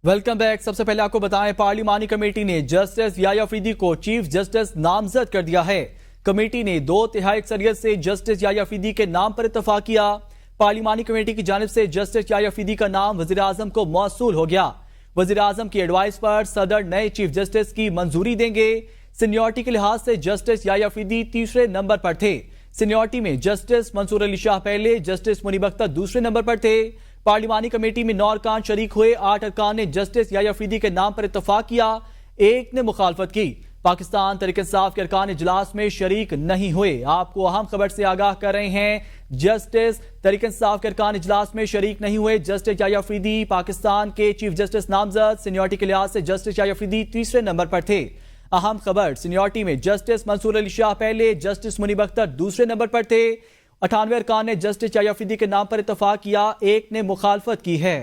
Welcome back. सबसे पहले आपको बताएं, पार्लिमानी कमेटी ने जस्टिस याह्या अफरीदी को चीफ जस्टिस नामजद कर दिया है। कमेटी ने 2/3 अक्सरियत से जस्टिस याह्या अफरीदी के नाम पर इत्तफाक किया। पार्लिमानी कमेटी की जानिब से जस्टिस याह्या अफरीदी का नाम वज़ीर आज़म को मौसूल हो गया। वज़ीर आज़म की एडवाइस पर सदर नए चीफ जस्टिस की मंजूरी देंगे। सीनियरिटी के लिहाज से जस्टिस याह्या अफरीदी तीसरे नंबर पर थे। सीनियरिटी में जस्टिस मंसूर अली शाह पहले, जस्टिस मुनीब अख्तर दूसरे नंबर पर थे। पार्लिमानी कमेटी में 9 अरकान शरीक हुए। 8 अरकान ने जस्टिस याह्या अफरीदी के नाम पर इत्तफाक किया, एक ने मुखालफत की। पाकिस्तान तहरीक इंसाफ के अरकान इजलास में शरीक नहीं हुए। आपको अहम खबर से आगाह कर रहे हैं, जस्टिस तहरीक इंसाफ के अरकान इजलास में शरीक नहीं हुए। जस्टिस याह्या अफरीदी पाकिस्तान के चीफ जस्टिस नामजद। सीनियरिटी के लिहाज से जस्टिस याह्या अफरीदी तीसरे नंबर पर थे। अहम खबर, सीनियरिटी में जस्टिस मंसूर अली शाह पहले, जस्टिस मुनीब अख्तर दूसरे नंबर पर थे। 98 अरकान ने जस्टिस याह्या अफरीदी के नाम पर इत्तफाक किया, एक ने मुखालफत की है।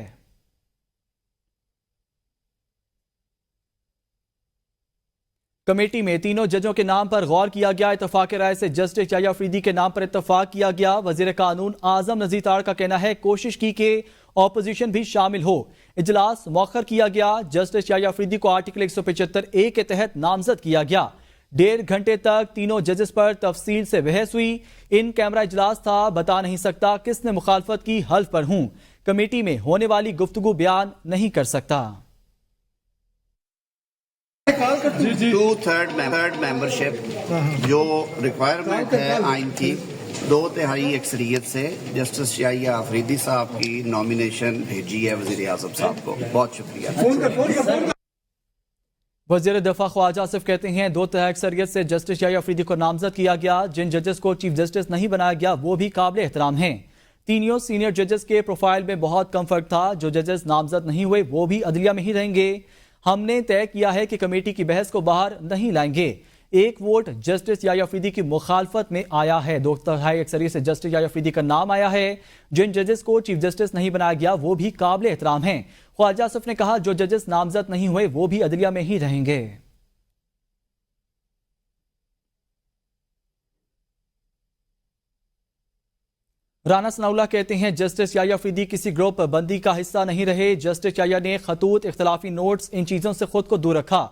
कमेटी में तीनों जजों के नाम पर गौर किया गया। इत्तफाक राय से जस्टिस याह्या अफरीदी के नाम पर इत्तफाक किया गया। वजीर कानून आजम नज़ीर तार का कहना है, कोशिश की कि ऑपोजिशन भी शामिल हो। इजलास मौखर किया गया। जस्टिस याह्या अफरीदी को आर्टिकल 175A के तहत नामजद किया गया। 1.5 घंटे तक तीनों जजेस पर तफसील से बहस हुई। इन कैमरा इजलास था, बता नहीं सकता किसने मुखालफत की, हल्फ पर हूं। कमेटी में होने वाली गुफ्तगू बयान नहीं कर सकता। 2/3 मेंबरशिप जो रिक्वायरमेंट है आइन की, 2/3 अक्सरियत से जस्टिस याह्या अफरीदी साहब की नॉमिनेशन भेजी है वज़ीर आज़म साहब को। बहुत शुक्रिया। वज़ीर दफ़ा ख्वाजा आसिफ कहते हैं, 2/3 अक्सरियत से जस्टिस याह्या अफरीदी को नामजद किया गया। जिन जजेस को चीफ जस्टिस नहीं बनाया गया वो भी काबिल एहतराम हैं। तीनों सीनियर जजेस के प्रोफाइल में बहुत कम फर्क था। जो जजेस नामजद नहीं हुए वो भी अदलिया में ही रहेंगे। हमने तय किया है कि कमेटी की बहस को बाहर नहीं लाएंगे। एक वोट जस्टिस याह्या अफरीदी की मुखालफत में आया है। 2/3 अक्सरियत से जस्टिस याह्या अफरीदी का नाम आया है। जिन जजेस को चीफ जस्टिस नहीं बनाया गया वो भी काबिल एहतराम हैं। ख्वाजा आसिफ ने कहा, जो जजेस नामजद नहीं हुए वो भी अदलिया में ही रहेंगे। राना सनाउल्लाह कहते हैं, जस्टिस याह्या अफरीदी किसी ग्रुप बंदी का हिस्सा नहीं रहे। जस्टिस याह्या ने खतूत, इख्तलाफी नोट्स, इन चीजों से खुद को दूर रखा।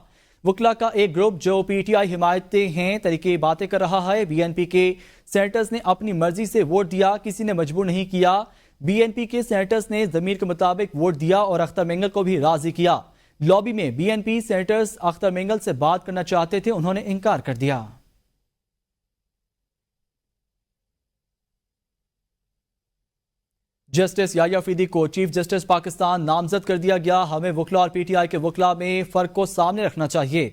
वकला का एक ग्रुप जो PTI हिमायतें हैं तरीके बातें कर रहा है। BNP के सेनेटर्स ने अपनी मर्जी से वोट दिया, किसी ने मजबूर नहीं किया। BNP के सेनेटर्स ने जमीर के मुताबिक वोट दिया और अख्तर मेंगल को भी राजी किया। लॉबी में BNP सेनेटर्स अख्तर मेंगल से बात करना चाहते थे, उन्होंने इनकार कर दिया। जस्टिस याह्या अफरीदी को चीफ जस्टिस पाकिस्तान नामजद कर दिया गया। हमें वकला और PTI के वकला में फर्क को सामने रखना चाहिए।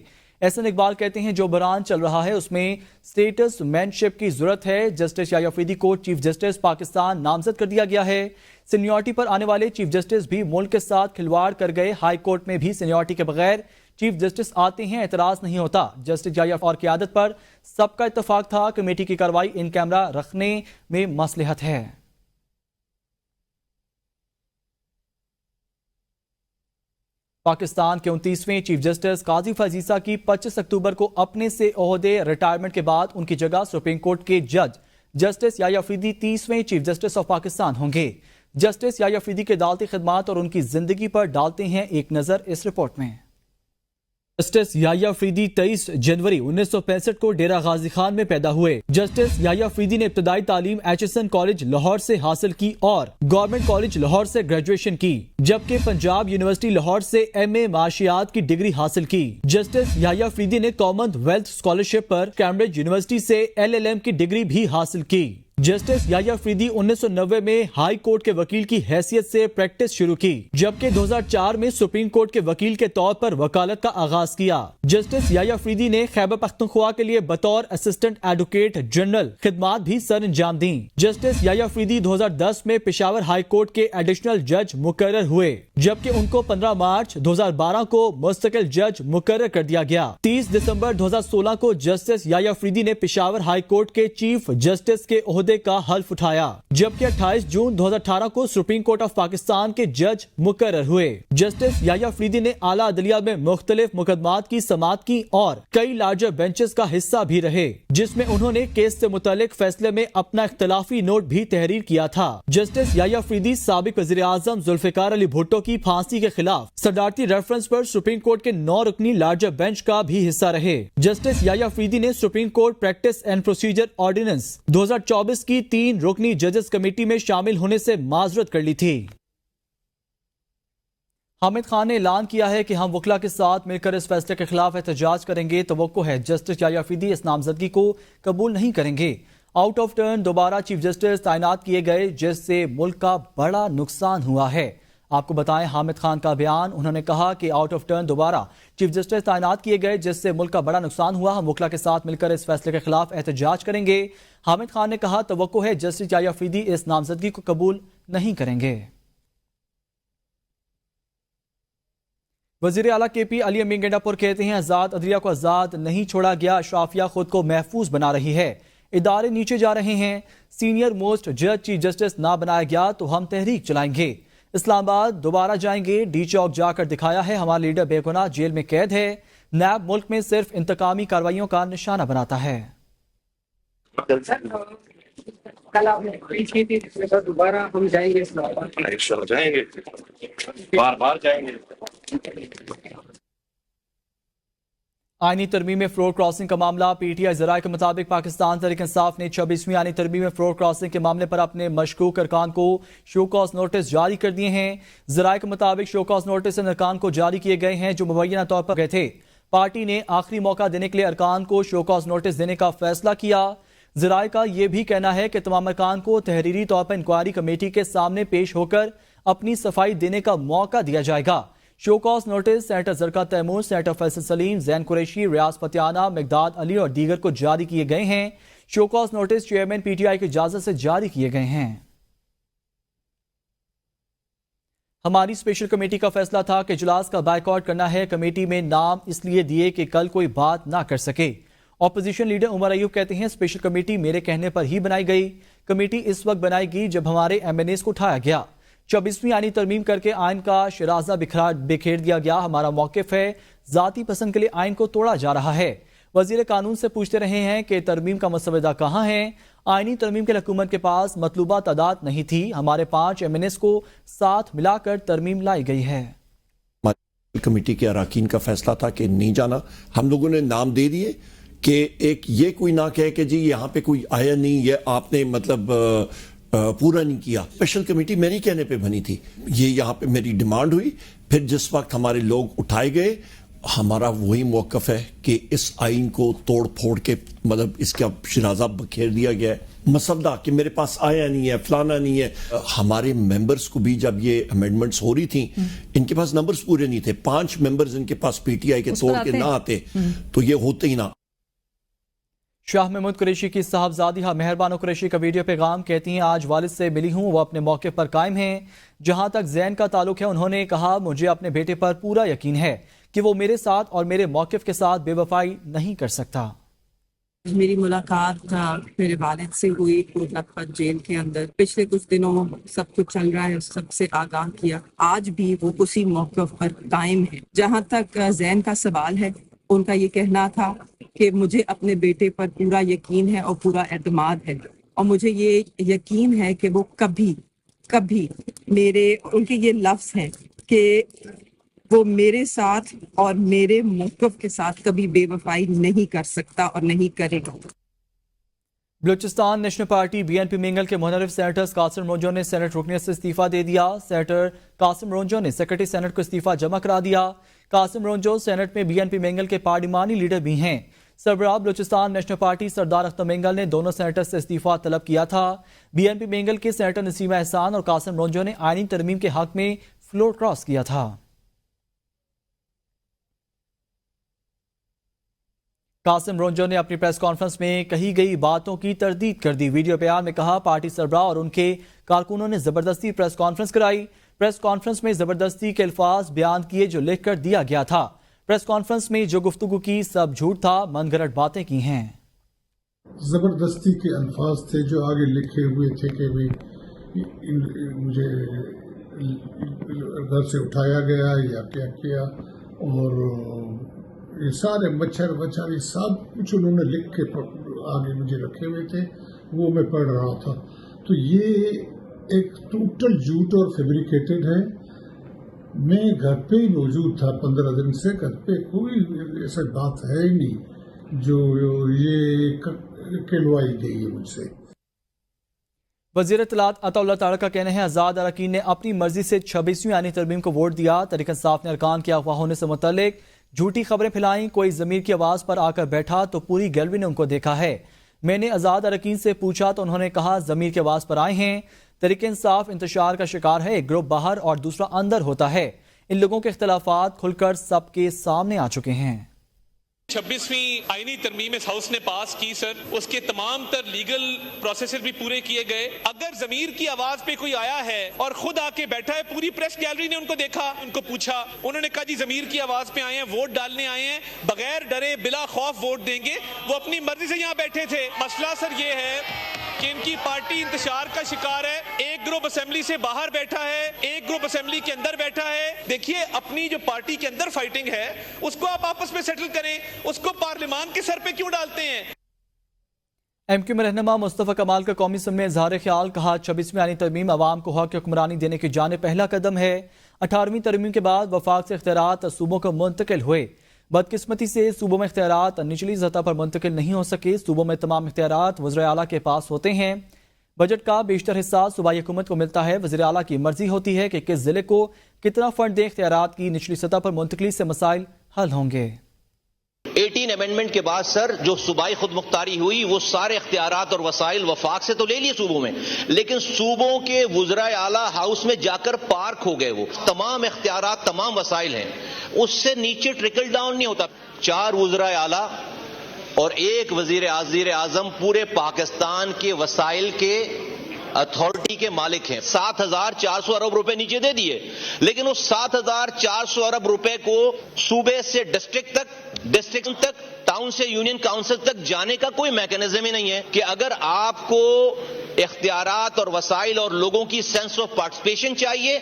एहसन इकबाल कहते हैं, जो बहरान चल रहा है उसमें स्टेटस मैनशिप की जरूरत है। जस्टिस याह्या अफरीदी को चीफ जस्टिस पाकिस्तान नामजद कर दिया गया है। सीनियरिटी पर आने वाले चीफ जस्टिस भी मुल्क के साथ खिलवाड़ कर गए। हाई कोर्ट में भी सीनियरिटी के बगैर चीफ जस्टिस आते हैं, एतराज नहीं होता। जस्टिस याह्या और क़यादत पर सबका इत्तफाक था। कमेटी की कार्रवाई इन कैमरा रखने में मसलहत है। पाकिस्तान के 29वें चीफ जस्टिस काजी फजीसा की 25 अक्टूबर को अपने से ओहदे रिटायरमेंट के बाद उनकी जगह सुप्रीम कोर्ट के जज जस्टिस याह्या अफरीदी 30वें चीफ जस्टिस ऑफ पाकिस्तान होंगे। जस्टिस याह्या अफरीदी के अदालती खिदमात और उनकी जिंदगी पर डालते हैं एक नजर इस रिपोर्ट में। जस्टिस याह्या अफरीदी 23 जनवरी 1965 को डेरा गाजी खान में पैदा हुए। जस्टिस याह्या अफरीदी ने इब्तदाई तालीम HSN कॉलेज लाहौर से हासिल की और गवर्नमेंट कॉलेज लाहौर से ग्रेजुएशन की, जबकि पंजाब यूनिवर्सिटी लाहौर से MA माशियात की डिग्री हासिल की। जस्टिस याह्या अफरीदी ने कॉमनवेल्थ स्कॉलरशिप पर कैम्ब्रिज यूनिवर्सिटी से LLM की डिग्री भी हासिल की। जस्टिस याह्या अफरीदी 1990 में हाई कोर्ट के वकील की हैसियत से प्रैक्टिस शुरू की, जबकि 2004 में सुप्रीम कोर्ट के वकील के तौर पर वकालत का आगाज किया। जस्टिस याह्या अफरीदी ने खैबर पख्तूनख्वा के लिए बतौर असिस्टेंट एडवोकेट जनरल खिदमात भी सर अंजाम दी। जस्टिस याह्या अफरीदी 2010 में पेशावर हाई कोर्ट के एडिशनल जज मुकर्रर हुए, जबकि उनको 15 मार्च 2012 को मुस्तकिल जज मुकर्रर कर दिया गया। 30 दिसंबर 2016 को जस्टिस याह्या अफरीदी ने पेशावर हाई कोर्ट के चीफ जस्टिस के ओहदे मुद्दे का हल्फ उठाया, जबकि 28 जून 2018 को सुप्रीम कोर्ट ऑफ पाकिस्तान के जज मुकर्रर हुए। जस्टिस याह्या अफरीदी ने आला अदलिया में मुख्तलिफ मुकदमात की समाअत की और कई लार्जर बेंचेस का हिस्सा भी रहे, जिसमें उन्होंने केस से मुतालिक फैसले में अपना इख्तलाफी नोट भी तहरीर किया था। जस्टिस याह्या अफरीदी साबिक वज़ीर आज़म जुल्फ़िकार अली भुट्टो की फांसी के खिलाफ सदारती रेफरेंस पर सुप्रीम कोर्ट के 9 रुकनी लार्जर बेंच का भी हिस्सा रहे। जस्टिस याह्या अफरीदी ने supreme court practice and procedure ordinance 2024 की 3 रुकनी जजेस कमेटी में शामिल होने से माजरत कर ली थी। हामिद खान ने ऐलान किया है कि हम वकला के साथ मिलकर इस फैसले के खिलाफ एहतजाज करेंगे। तवक्को है जस्टिस याह्या अफरीदी इस नामजदगी को कबूल नहीं करेंगे। आउट ऑफ टर्न दोबारा चीफ जस्टिस तैनात किए गए, जिससे मुल्क का बड़ा नुकसान हुआ है। आपको बताएं हामिद खान का बयान, उन्होंने कहा कि आउट ऑफ टर्न दोबारा चीफ जस्टिस तैनात किए गए, जिससे मुल्क का बड़ा नुकसान हुआ। हम वकला के साथ मिलकर इस फैसले के खिलाफ एहतजाज करेंगे। हामिद खान ने कहा तवक्को है जस्टिस याह्या अफरीदी इस नामजदगी को कबूल नहीं करेंगे। वज़ीर आला KP अली अमीन गंडापुर कहते हैं आज़ाद अदलिया को आज़ाद नहीं छोड़ा गया, अशराफिया खुद को महफूज बना रही है, इदारे नीचे जा रहे हैं। सीनियर मोस्ट जज चीफ जस्टिस ना बनाया गया तो हम तहरीक चलाएंगे, इस्लामाबाद दोबारा जाएंगे। डी चौक जाकर दिखाया है हमारा लीडर बेगुनाह जेल में कैद है। नैब मुल्क में सिर्फ इंतकामी कार्रवाइयों का निशाना बनाता है। कल आपने की थी, दोबारा हम जाएंगे इस्लामाबाद, जाएंगे, बार जाएंगे। आईनी तरमीम में फ्लोर क्रॉसिंग का मामला, PTI जराये के मुताबिक पाकिस्तान तहरीक इंसाफ ने 26वीं आईनी तरमीम में फ्लोर क्रॉसिंग के मामले पर अपने मशकूक अरकान को शो कॉज नोटिस जारी कर दिए हैं। जराये के मुताबिक शो कॉज नोटिस इन अरकान को जारी किए गए हैं जो मुबैना तौर पर गए थे। पार्टी ने आखिरी मौका देने के लिए अरकान को शो कॉज नोटिस देने का फैसला किया। जराये का यह भी कहना है कि तमाम अरकान को तहरीरी तौर पर इंक्वायरी कमेटी के सामने पेश होकर अपनी सफाई देने का मौका दिया जाएगा। Show cause notice senator Zarqa Taimur, senator Faisal Saleem, Zain Qureshi, Riaz Patiana, Miqdad Ali और दीगर को जारी किए गए हैं। Show cause notice chairman PTI की इजाजत से जारी किए गए हैं। हमारी स्पेशल कमेटी का फैसला था कि इजलास का बायकॉट करना है। कमेटी में नाम इसलिए दिए कि कल कोई बात ना कर सके। ऑपोजिशन लीडर उमर अयूब कहते हैं स्पेशल कमेटी मेरे कहने पर ही बनाई गई। कमेटी इस वक्त बनाई गई जब हमारे MNAs को उठाया गया। 24वीं आईनी तरमीम करके आइन का शराजा बिखेर दिया गया। हमारा मौक़िफ़ है ज़ाती पसंद के लिए आइन को तोड़ा जा रहा है। वज़ीर कानून से पूछते रहे हैं कि तरमीम का मसवदा कहाँ है। आईनी तरमीम के लिए हुकूमत के पास मतलूबा तादाद नहीं थी। हमारे 5 MNAs को साथ मिलाकर तरमीम लाई गई है। कमेटी के अराकीन का फैसला था कि नहीं जाना। हम लोगों ने नाम दे दिए कि एक ये कोई ना कहे कि जी यहाँ पे कोई आया नहीं, ये आपने मतलब पूरा नहीं किया। स्पेशल कमेटी मेरे कहने पे बनी थी, ये यहाँ पे मेरी डिमांड हुई। फिर जिस वक्त हमारे लोग उठाए गए, हमारा वही मौक़िफ़ है कि इस आइन को तोड़ फोड़ के मतलब इसका शिराजा बखेर दिया गया है। मसवदा कि मेरे पास आया नहीं है, फलाना नहीं है। हमारे मेंबर्स को भी जब ये अमेंडमेंट्स हो रही थी, इनके पास नंबर्स पूरे नहीं थे। 5 मेंबर्स इनके पास PTI के तोड़ के ना आते तो ये होते ही ना। शाह महमूद कुरैशी की साहबजादी मेहरबानो कुरैशी का वीडियो पैगाम, कहती हैं आज वालिद से मिली हूँ, वो अपने मौके पर कायम हैं। जहाँ तक जैन का ताल्लुक है, उन्होंने कहा मुझे अपने बेटे पर पूरा यकीन है कि वो मेरे साथ और मेरे मौक़िफ़ के साथ बेवफाई नहीं कर सकता। मेरी मुलाकात मेरे वालिद से हुई लखपत जेल के अंदर। पिछले कुछ दिनों सब कुछ चल रहा है, सबसे आगाह किया। आज भी वो उसी मौक़िफ़ पर कायम है। जहाँ तक जैन का सवाल है, उनका ये कहना था कि मुझे अपने बेटे पर पूरा यकीन है और पूरा एतमाद है, और मुझे ये यकीन है कि वो कभी कभी उनके ये लफ्ज़ हैं कि वो मेरे साथ और मेरे मौक़िफ़ के साथ कभी बेवफाई नहीं कर सकता और नहीं करेगा। Balochistan national party BNP Mengal के मुनर्रिफ सेनेटर कासिम रोंजो ने सेनेट रुकनियत से इस्तीफा दे दिया। सेनेटर कासिम रोंजो ने सेक्रेटरी सेनेट को इस्तीफा जमा करा दिया। कासिम रोंजो सेनेट में BNP मेंगल के पार्लिमानी लीडर भी हैं। सरबराह बलूचिस्तान नेशनल पार्टी सरदार अख्तर मेंगल ने दोनों सेनेटर से इस्तीफा तलब किया था। BNP मेंगल के सेनेटर नसीमा एहसान और कासिम रोंजो ने आईनी तरमीम के हक में फ्लोर क्रॉस किया था। कासिम रोंजो ने अपनी प्रेस कॉन्फ्रेंस में कही गई बातों की तरदीद कर दी। वीडियो बयान में कहा पार्टी सरबराह और उनके कारकुनों ने जबरदस्ती प्रेस कॉन्फ्रेंस कराई। प्रेस कॉन्फ्रेंस में जबरदस्ती के अल्फाज बयान किए जो लिख कर दिया गया था। प्रेस कॉन्फ्रेंस में जो गुफ्तगू की सब झूठ था, मनगढ़ंत बातें की हैं। زبردستی کے الفاظ تھے جو آگے لکھے ہوئے تھے کہ مجھے گھر سے اٹھایا گیا یا کیا کیا، اور یہ سارے مچھر یہ سب کچھ انہوں نے لکھ کے آگے مجھے رکھے ہوئے تھے، وہ میں پڑھ رہا تھا. تو یہ ایک ٹوٹل جھوٹ اور فیبریکیٹڈ ہے. میں گھر پہ ہی موجود تھا 15 دن سے، گھر پہ کوئی ایسا بات ہے ہی نہیں جو یہ کہلوائی گئی ہے مجھ سے. وزیر اطلاعات عطا اللہ تعالی کا کہنا ہے آزاد اراکین نے اپنی مرضی سے 26ویں آئینی ترمیم کو ووٹ دیا. تحریک انصاف نے ارکان کے اغوا ہونے سے متعلق جھوٹی خبریں پھیلائیں. کوئی ضمیر کی آواز پر آ کر بیٹھا تو پوری گیلری نے ان کو دیکھا ہے. میں نے آزاد اراکین سے پوچھا تو انہوں نے کہا ضمیر کی آواز پر آئے ہیں. تحریک انصاف انتشار کا شکار ہے. ایک گروپ باہر اور دوسرا اندر ہوتا ہے. ان لوگوں کے اختلافات کھل کر سب کے سامنے آ چکے ہیں. 26ویں آئینی ترمیم اس ہاؤس نے پاس کی سر، اس کے تمام تر لیگل پروسیسز بھی پورے کیے گئے. اگر ضمیر کی آواز پہ کوئی آیا ہے اور خود آ کے بیٹھا ہے، پوری پریس گیلری نے ان کو دیکھا، ان کو پوچھا، انہوں نے کہا جی ضمیر کی آواز پہ آئے ہیں، ووٹ ڈالنے آئے ہیں، بغیر ڈرے بلا خوف ووٹ دیں گے. وہ اپنی مرضی سے یہاں بیٹھے تھے. مسئلہ سر یہ ہے کہ ان کی پارٹی انتشار کا شکار ہے. ایک گروپ اسمبلی سے باہر بیٹھا ہے، ایک گروپ اسمبلی کے اندر بیٹھا ہے. دیکھیے اپنی جو پارٹی کے اندر فائٹنگ ہے اس کو آپ آپس میں سیٹل کریں، اس کو پارلیمان کے سر پہ کیوں ڈالتے ہیں؟ ایم کیو میں رہنما مصطفیٰ کمال کا قومی اسمبلی میں اظہار خیال. کہا 26ویں آئینی ترمیم عوام کو حق حکمرانی دینے کی جانب پہلا قدم ہے. 18ویں ترمیم کے بعد وفاق سے اختیارات صوبوں کو منتقل ہوئے. بدقسمتی سے صوبوں میں اختیارات نچلی سطح پر منتقل نہیں ہو سکے. صوبوں میں تمام اختیارات وزیر اعلیٰ کے پاس ہوتے ہیں. بجٹ کا بیشتر حصہ صوبائی حکومت کو ملتا ہے. وزیر اعلیٰ کی مرضی ہوتی ہے کہ کس ضلع کو کتنا فنڈ دیں. اختیارات کی نچلی سطح پر منتقلی سے مسائل حل ہوں گے. 18 امینڈمنٹ کے بعد سر جو صوبائی خود مختاری ہوئی، وہ سارے اختیارات اور وسائل وفاق سے تو لے لیے صوبوں میں، لیکن صوبوں کے وزرائے اعلیٰ ہاؤس میں جا کر پارک ہو گئے. وہ تمام اختیارات، تمام وسائل ہیں، اس سے نیچے ٹرکل ڈاؤن نہیں ہوتا. 4 وزرائے اعلیٰ اور 1 وزیر اعظم پورے پاکستان کے وسائل کے اتھارٹی کے مالک ہیں. 7,400 ارب روپے نیچے دے دیے، لیکن اس 7,400 ارب روپے کو صوبے سے ڈسٹرکٹ تک، ٹاؤن سے یونین کاؤنسل تک جانے کا کوئی میکینزم ہی نہیں ہے. کہ اگر آپ کو اختیارات اور وسائل اور لوگوں کی سینس آف پارٹیسپیشن چاہیے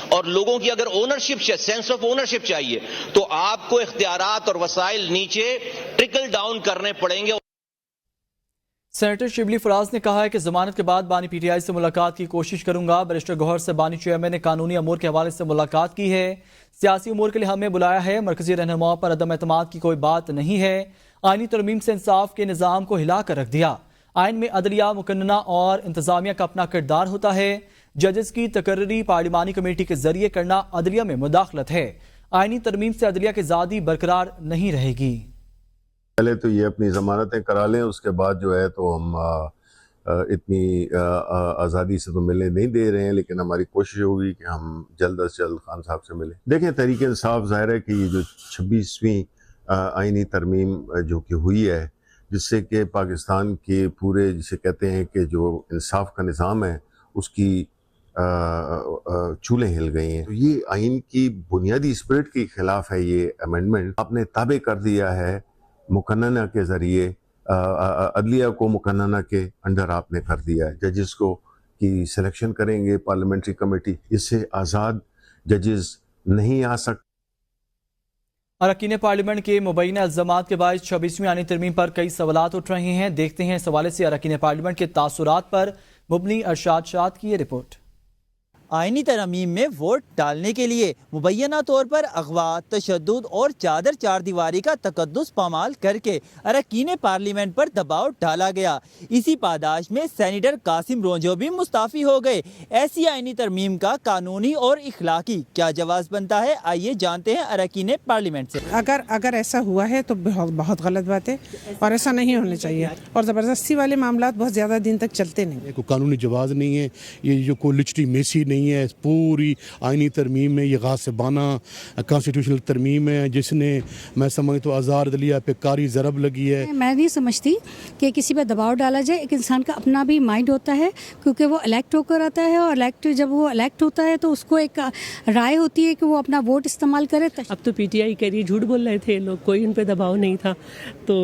اور لوگوں کی اگر اونرشپ، سینس آف اونرشپ چاہیے، تو آپ کو اختیارات اور وسائل نیچے ٹرکل ڈاؤن کرنے پڑیں گے. سینیٹر شبلی فراز نے کہا ہے کہ ضمانت کے بعد بانی پی ٹی آئی سے ملاقات کی کوشش کروں گا. بیرسٹر گوہر سے بانی چیئرمین نے قانونی امور کے حوالے سے ملاقات کی ہے. سیاسی امور کے لیے ہمیں بلایا ہے. مرکزی رہنماؤں پر عدم اعتماد کی کوئی بات نہیں ہے. آئینی ترمیم سے انصاف کے نظام کو ہلا کر رکھ دیا. آئین میں عدلیہ، مقننہ اور انتظامیہ کا اپنا کردار ہوتا ہے. ججز کی تقرری پارلیمانی کمیٹی کے ذریعے کرنا عدلیہ میں مداخلت ہے. آئینی ترمیم سے عدلیہ کی آزادی برقرار نہیں رہے گی. پہلے تو یہ اپنی ضمانتیں کرا لیں، اس کے بعد جو ہے تو ہم اتنی آزادی سے تو ملنے نہیں دے رہے ہیں، لیکن ہماری کوشش ہوگی کہ ہم جلد از جلد خان صاحب سے ملیں. دیکھیں تحریک انصاف ظاہر ہے کہ یہ جو 26ویں آئینی ترمیم جو کہ ہوئی ہے، جس سے کہ پاکستان کے پورے جسے کہتے ہیں کہ جو انصاف کا نظام ہے اس کی چولیں ہل گئی ہیں. تو یہ آئین کی بنیادی اسپرٹ کے خلاف ہے. یہ امینڈمنٹ آپ نے تابع کر دیا ہے مقننہ کے ذریعے، عدلیہ کو مقننہ کے انڈر آپ نے کر دیا ہے. ججز کو کی سلیکشن کریں گے پارلیمنٹری کمیٹی، اس سے آزاد ججز نہیں آ سکتے. اراکین پارلیمنٹ کے مبینہ الزامات کے باعث 26ویں آئینی ترمیم پر کئی سوالات اٹھ رہے ہیں. دیکھتے ہیں اس حوالے سے اراکین پارلیمنٹ کے تاثرات پر مبنی ارشاد شاد کی یہ رپورٹ. آئینی ترمیم میں ووٹ ڈالنے کے لیے مبینہ طور پر اغوا، تشدد اور چار دیواری کا تقدس پامال کر کے اراکین پارلیمنٹ پر دباؤ ڈالا گیا. اسی پاداش میں سینیٹر قاسم رونجو بھی مستعفی ہو گئے. ایسی آئینی ترمیم کا قانونی اور اخلاقی کیا جواز بنتا ہے؟ آئیے جانتے ہیں اراکین پارلیمنٹ سے. اگر ایسا ہوا ہے تو بہت غلط بات ہے اور ایسا نہیں ہونا چاہیے. اور زبردستی والے معاملات بہت زیادہ دن تک چلتے نہیں. کوئی قانونی جواز نہیں ہے، یہ جو کوئی لچٹی میسی نہیں नहीं है। पूरी आइनी तरमीम में ये गासिबाना कॉन्स्टिट्यूशनल तरमीम है जिसने मैं समझता हूँ आज़ार दलिया पे कारी ज़रब लगी है। मैं नहीं समझती कि किसी पर दबाव डाला जाए। एक इंसान का अपना भी माइंड होता है क्योंकि वो इलेक्ट होकर आता है और जब वो इलेक्ट होता है तो उसको एक राय होती है कि वो अपना वोट इस्तेमाल करे। अब तो पीटीआई कह रही झूठ बोल रहे थे लोग, कोई उन पे दबाव नहीं था। तो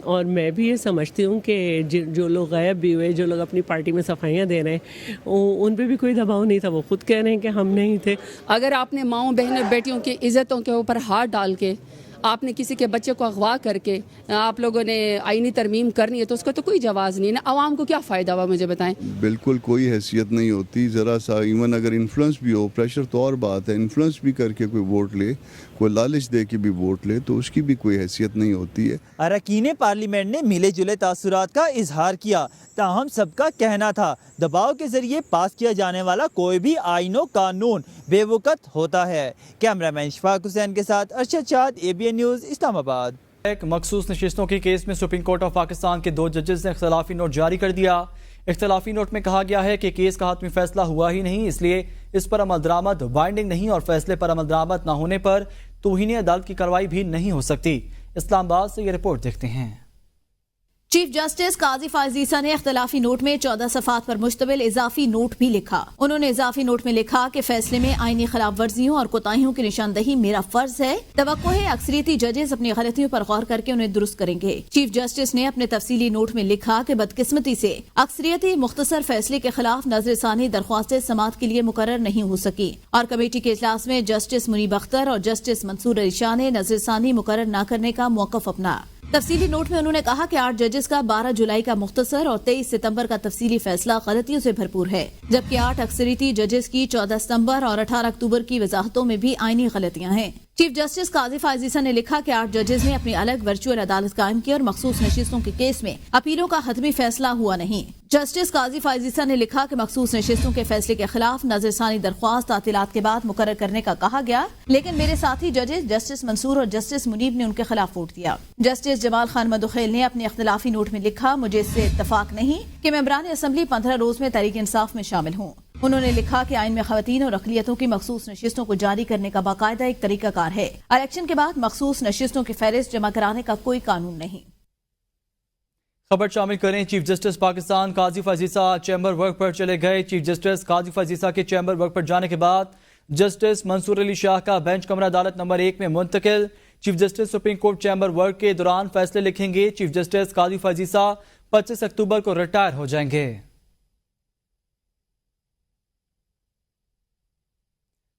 और मैं भी ये समझती हूँ कि जो लोग गायब भी हुए, जो लोग अपनी पार्टी में सफाइयाँ दे रहे हैं, उन पे भी कोई दबाव नहीं था। वो खुद कह रहे हैं कि हम नहीं थे। अगर आपने माँओं बहनों बेटियों की इज्जतों के ऊपर हाथ डाल के आपने किसी के बच्चे को अगवा करके आप लोगों ने आईनी तरमीम करनी है तो उसका तो कोई जवाब नहीं है ना। आवाम को क्या फ़ायदा हुआ मुझे बताएं। बिल्कुल कोई हैसियत नहीं होती। ज़रा सा इवन अगर इन्फ्लुएंस भी हो, प्रेशर तो और बात है, इन्फ्लुएंस भी करके कोई वोट ले, कोई लालच दे के भी वोट ले तो उसकी भी कोई हैसियत नहीं होती है। अरकान पार्लियामेंट ने मिले जुले तासुरात का इजहार किया, ताहम सबका कहना था दबाव के जरिए पास किया जाने वाला कोई भी आईन व कानून बेवकूफ़ होता है। कैमरामैन शफाक हुसैन के साथ अरशद चाद, ABN न्यूज़, इस्लामाबाद। एक मखसूस नशिस्तों के केस में सुप्रीम कोर्ट ऑफ पाकिस्तान के 2 जजेस ने इख्तलाफी नोट जारी कर दिया। इख्तलाफी नोट में कहा गया है कि केस का हतमी फैसला हुआ ही नहीं, इसलिए इस पर अमल दरामद बाइंडिंग नहीं और फैसले पर अमल दरामद न होने पर तौहीन अदालत की कार्रवाई भी नहीं हो सकती। इस्लामाबाद से ये रिपोर्ट देखते हैं। चीफ जस्टिस काजी फायज ईसा ने इख्तलाफी नोट में 14 सफ़ात पर मुश्तमिल इजाफी नोट भी लिखा। उन्होंने इजाफी नोट में लिखा कि फैसले में आईनी खिलाफ वर्जियों और कोताहियों की निशानदही मेरा फर्ज है। तवक्को है अक्सरियती जजेस अपनी गलतियों पर गौर करके उन्हें दुरुस्त करेंगे। चीफ जस्टिस ने अपने तफसीली नोट में लिखा कि बदकिस्मती से अक्सरियती मुख्तसर फैसले के खिलाफ नजरसानी दरख्वास्तें समाअत के लिए मुकर्रर नहीं हो सकी और कमेटी के इजलास में जस्टिस मुनीब अख्तर और जस्टिस मंसूर अली शाह ने नजरसानी मुकर्रर न करने का मौक़िफ़ अपना। तफसीली नोट में उन्होंने कहा कि 8 जजेस का 12 जुलाई का मुख्तसर और 23 सितंबर का तफसीली फैसला गलतियों से भरपूर है, जबकि 8 अक्सरियती जजेस की 14 सितंबर और 18 अक्टूबर की वजाहतों में भी आईनी गलतियां हैं। चीफ जस्टिस काजी फायज ईसा ने लिखा कि 8 जजेस ने अपनी अलग वर्चुअल अदालत कायम की और मखसूस नशिस्तों के केस में अपीलों का हतमी फैसला हुआ नहीं। जस्टिस काजी फायज ईसा ने लिखा कि मखसूस नशिस्तों के फैसले के खिलाफ नजरसानी दरख्वास्त तातीलात के बाद मुकर्रर करने का कहा गया, लेकिन मेरे साथी जजेस जस्टिस मंसूर और जस्टिस मुनीब ने उनके खिलाफ वोट दिया। जस्टिस जमाल खान मदुखैल ने अपने इख्तिलाफी नोट में लिखा, मुझे इससे इत्तफाक नहीं कि मेंबरान असम्बली 15 रोज में तहरीक इंसाफ में शामिल हूँ। उन्होंने लिखा कि आइन में खवातीन और अक़लियतों की मखसूस नशिस्तों को जारी करने का बाकायदा एक तरीकाकार है। इलेक्शन के बाद मखसूस नशिस्तों की फहरिस्त जमा कराने का कोई कानून नहीं। खबर शामिल करें। चीफ जस्टिस पाकिस्तान काजी फायज ईसा चैम्बर वर्क पर चले गए। चीफ जस्टिस काजी फायज ईसा के चैम्बर वर्क पर जाने के बाद जस्टिस मंसूर अली शाह का बेंच कमरा अदालत नंबर 1 में मुंतकिल। Chief justice supreme court chamber work के दौरान फैसले लिखेंगे। चीफ जस्टिस काजी फायज ईसा 25 अक्टूबर को रिटायर हो जाएंगे।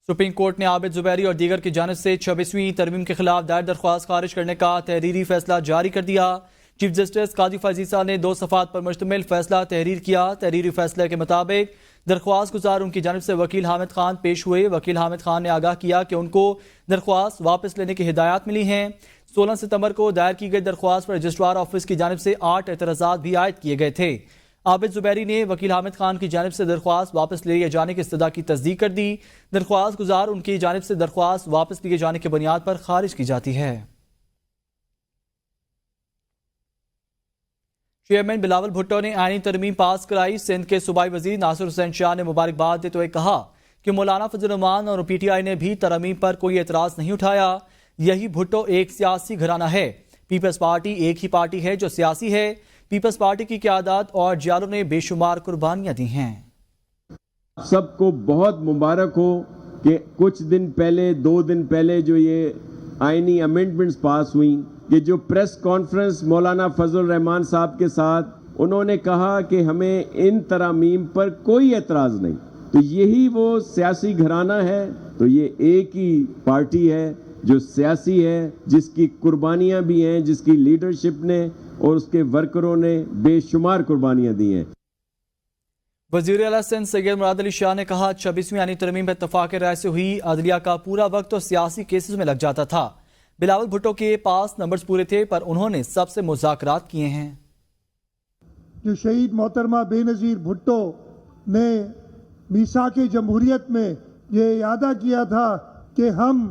सुप्रीम कोर्ट ने आबिद जुबैरी और दीगर की जानिब से 26वीं तरमीम के खिलाफ दायर दरख्वास्त खारिज करने का तहरीरी फैसला जारी कर दिया। चीफ जस्टिस काजी फायज ईसा ने 2 सफ़ात पर मुश्तमिल फैसला तहरीर किया। तहरीरी फैसले के मुताबिक दरख्वास्त गुजार उनकी जानिब से वकील हामिद खान पेश हुए। वकील हामिद खान ने आगाह किया कि उनको दरख्वास्त वापस लेने की हिदायत मिली हैं। 16 सितंबर को दायर की गई दरख्वास्त पर रजिस्ट्रार ऑफिस की जानिब से 8 एतराज़ात भी आयद किए गए थे। आबिद जुबैरी ने वकील हामिद खान की जानिब से दरख्वास्त वापस लिए जाने की इस्तदा की तस्दीक कर दी। दरख्वास्त गुजार उनकी जानिब से दरख्वास्त वापस लिए जाने की बुनियाद पर खारिज की जाती है। चेयरमैन बिलावल भुट्टो ने आईनी तरमीम पास कराई। सिंध के सूबाई वजीर नासिर हुसैन शाह ने मुबारकबाद देते हुए कहा कि मौलाना फजल रहमान और PTI ने भी तरमीम पर कोई एतराज नहीं उठाया। यही भुट्टो एक सियासी घराना है। पीपल्स पार्टी एक ही पार्टी है जो सियासी है। पीपल्स पार्टी की क़यादत और जियालों ने बेशुमार कुर्बानियां दी हैं। सबको बहुत मुबारक हो कि कुछ दिन पहले 2 दिन पहले जो ये आईनी अमेंडमेंट्स पास हुई, कि जो प्रेस कॉन्फ्रेंस मौलाना फजल रहमान साहब के साथ उन्होंने कहा कि हमें इन तरमीम पर कोई एतराज़ नहीं, तो यही वो सियासी घराना है। तो ये एक ही पार्टी है जो सियासी है, जिसकी कुर्बानियां भी हैं, जिसकी लीडरशिप ने और उसके वर्करों ने बेशुमार कुर्बानियां दी हैं। वज़ीर आला सिंध सैयद मुराद अली शाह ने कहा 26वीं आईनी तरमीम पर इत्तफाक़ राय से हुई। अदलिया का पूरा वक्त तो सियासी केसेस में लग जाता था। बिलावल भुट्टो के पास नंबर्स पूरे थे पर उन्होंने सबसे मुज़ाकरात किए हैं। जो शहीद मोहतरमा बेनज़ीर भुट्टो ने मीसाके जमहूरियत में ये यादा किया था कि हम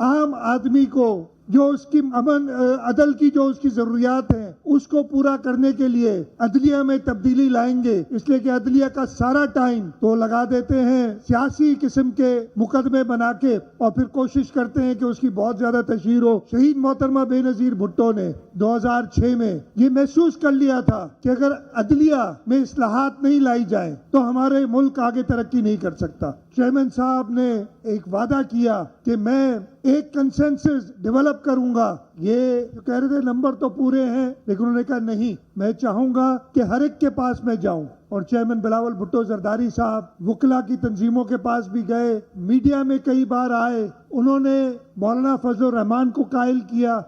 आम आदमी को जो उसकी अमन अदल की जो उसकी ज़रूरियात हैं उसको पूरा करने के लिए अदलिया में तब्दीली लाएंगे, इसलिए कि अदलिया का सारा टाइम तो लगा देते हैं सियासी किस्म के मुकदमे बना के और फिर कोशिश करते हैं कि उसकी बहुत ज़्यादा तशहीर हो। शहीद मोहतरमा बेनज़ीर भुट्टो ने 2006 में ये महसूस कर लिया था कि अगर अदलिया में इस्लाहात नहीं लाई जाए तो हमारे मुल्क आगे तरक्की नहीं कर सकता। चेयरमैन साहब ने एक वादा किया कि मैं एक कंसेंसस डेवलप करूंगा। ये कह रहे थे नंबर तो पूरे हैं, लेकिन उन्होंने कहा नहीं, मैं चाहूंगा कि हर एक के पास मैं जाऊं। और चेयरमैन बिलावल भुट्टो जरदारी साहब वकला की तंजीमों के पास भी गए, मीडिया में कई बार आए, उन्होंने मौलाना फजल रहमान को कायल किया।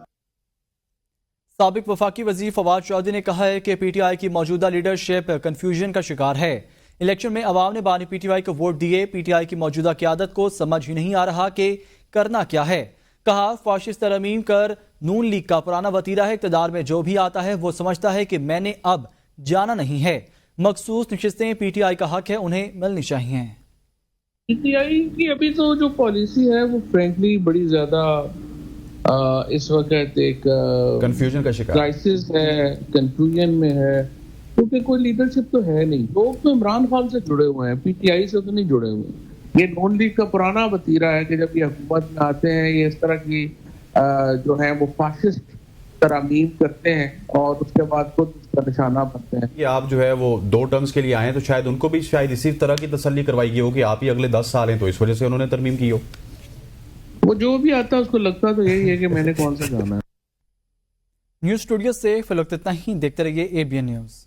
साबिक वफाकी वजीर फवाद चौधरी ने कहा है कि पीटीआई की मौजूदा लीडरशिप कंफ्यूजन का शिकार है। इलेक्शन में अवाम ने बानी पीटीआई को वोट दिए, पीटीआई की मौजूदा क़यादत को समझ ही नहीं आ रहा कि करना क्या है। कहा फाशिस्ट तरमीम कर नून लीग का पुराना वतीरा है, इक़्तिदार में जो भी आता है वो समझता है कि मैंने अब जाना नहीं है। मखसूस नशिस्तें पीटीआई का हक है, उन्हें मिलनी चाहिए। पीटीआई की अभी तो जो पॉलिसी है वो फ्रेंकली बड़ी ज्यादा इस वक्त एक कंफ्यूजन का शिकार, क्राइसिस है, कंफ्यूजन में है, क्योंकि कोई लीडरशिप तो है नहीं। लोग तो इमरान खान से जुड़े हुए हैं, पीटीआई से तो नहीं जुड़े हुए। ये नून लीग का पुराना वतीरा है कि जब ये हुकूमत में आते हैं ये इस तरह की जो है वो फाशिस्ट तरामीम करते हैं और उसके बाद खुद उसका निशाना बनते हैं। ये आप जो है वो 2 टर्म्स के लिए आए हैं तो शायद उनको भी शायद इसी तरह की तसल्ली करवाई गई हो कि आप ही अगले 10 साल हैं, तो इस वजह से उन्होंने तरमीम की हो। वो जो भी आता है उसको लगता तो यही है कि मैंने कौन सा जाना है। न्यूज़ स्टूडियो से फिलहाल इतना ही। देखते रहिए ABN न्यूज़।